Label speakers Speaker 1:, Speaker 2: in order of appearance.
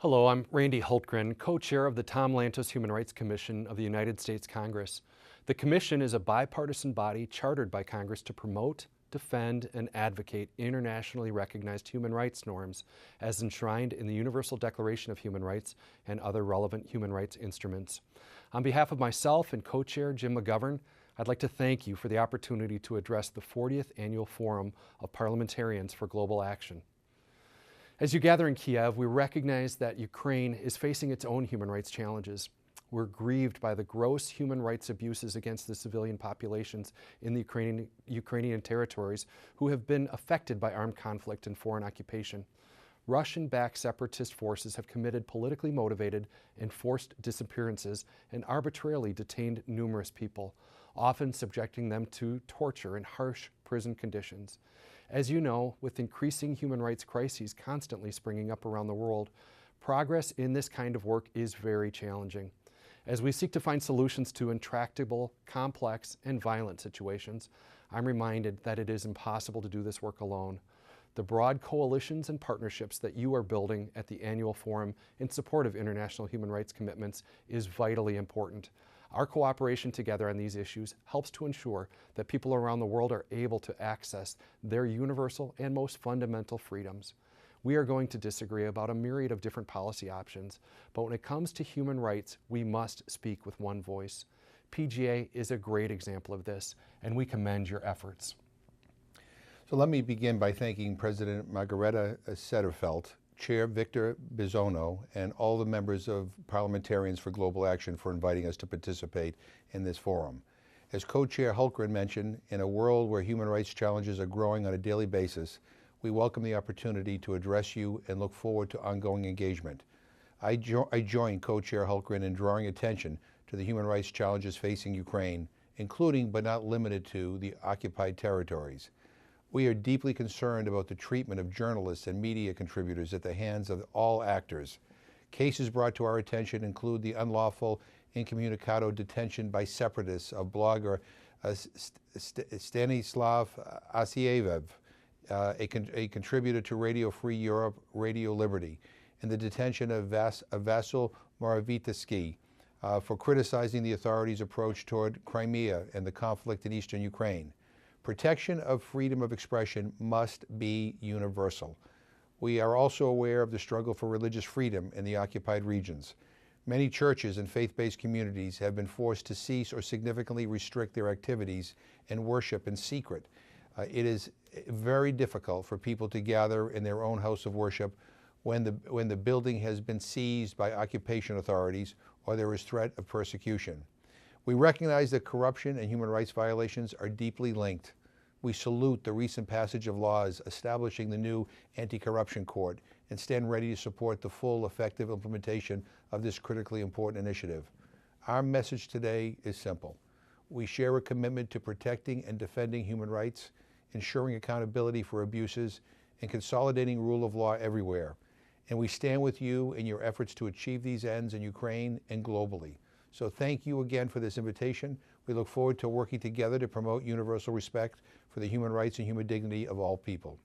Speaker 1: Hello, I'm Randy Hultgren, co-chair of the Tom Lantos Human Rights Commission of the United States Congress. The Commission is a bipartisan body chartered by Congress to promote, defend, and advocate internationally recognized human rights norms as enshrined in the Universal Declaration of Human Rights and other relevant human rights instruments. On behalf of myself and co-chair Jim McGovern, I'd like to thank you for the opportunity to address the 40th Annual Forum of Parliamentarians for Global Action. As you gather in Kyiv, we recognize that Ukraine is facing its own human rights challenges. We're grieved by the gross human rights abuses against the civilian populations in the Ukrainian territories who have been affected by armed conflict and foreign occupation. Russian-backed separatist forces have committed politically motivated and forced disappearances and arbitrarily detained numerous people, often subjecting them to torture and harsh prison conditions. As you know, with increasing human rights crises constantly springing up around the world, progress in this kind of work is very challenging. As we seek to find solutions to intractable, complex, and violent situations, I'm reminded that it is impossible to do this work alone. The broad coalitions and partnerships that you are building at the Annual Forum in support of international human rights commitments is vitally important. Our cooperation together on these issues helps to ensure that people around the world are able to access their universal and most fundamental freedoms. We are going to disagree about a myriad of different policy options, but when it comes to human rights, we must speak with one voice. PGA is a great example of this, and we commend your efforts.
Speaker 2: So let me begin by thanking President Margareta Sederfeld, Chair Victor Bisono, and all the members of Parliamentarians for Global Action for inviting us to participate in this forum. As co-chair Hultgren mentioned, in a world where human rights challenges are growing on a daily basis, we welcome the opportunity to address you and look forward to ongoing engagement. I join co-chair Hultgren in drawing attention to the human rights challenges facing Ukraine, including but not limited to the occupied territories. We are deeply concerned about the treatment of journalists and media contributors at the hands of all actors. Cases brought to our attention include the unlawful incommunicado detention by separatists of blogger Stanislav Asiev, a contributor to Radio Free Europe, Radio Liberty, and the detention of Vasyl Moravitsky for criticizing the authorities' approach toward Crimea and the conflict in eastern Ukraine. Protection of freedom of expression must be universal. We are also aware of the struggle for religious freedom in the occupied regions. Many churches and faith-based communities have been forced to cease or significantly restrict their activities and worship in secret. It is very difficult for people to gather in their own house of worship when the building has been seized by occupation authorities or there is threat of persecution. We recognize that corruption and human rights violations are deeply linked. We salute the recent passage of laws establishing the new anti-corruption court and stand ready to support the full, effective implementation of this critically important initiative. Our message today is simple. We share a commitment to protecting and defending human rights, ensuring accountability for abuses, and consolidating rule of law everywhere. And we stand with you in your efforts to achieve these ends in Ukraine and globally. So thank you again for this invitation. We look forward to working together to promote universal respect for the human rights and human dignity of all people.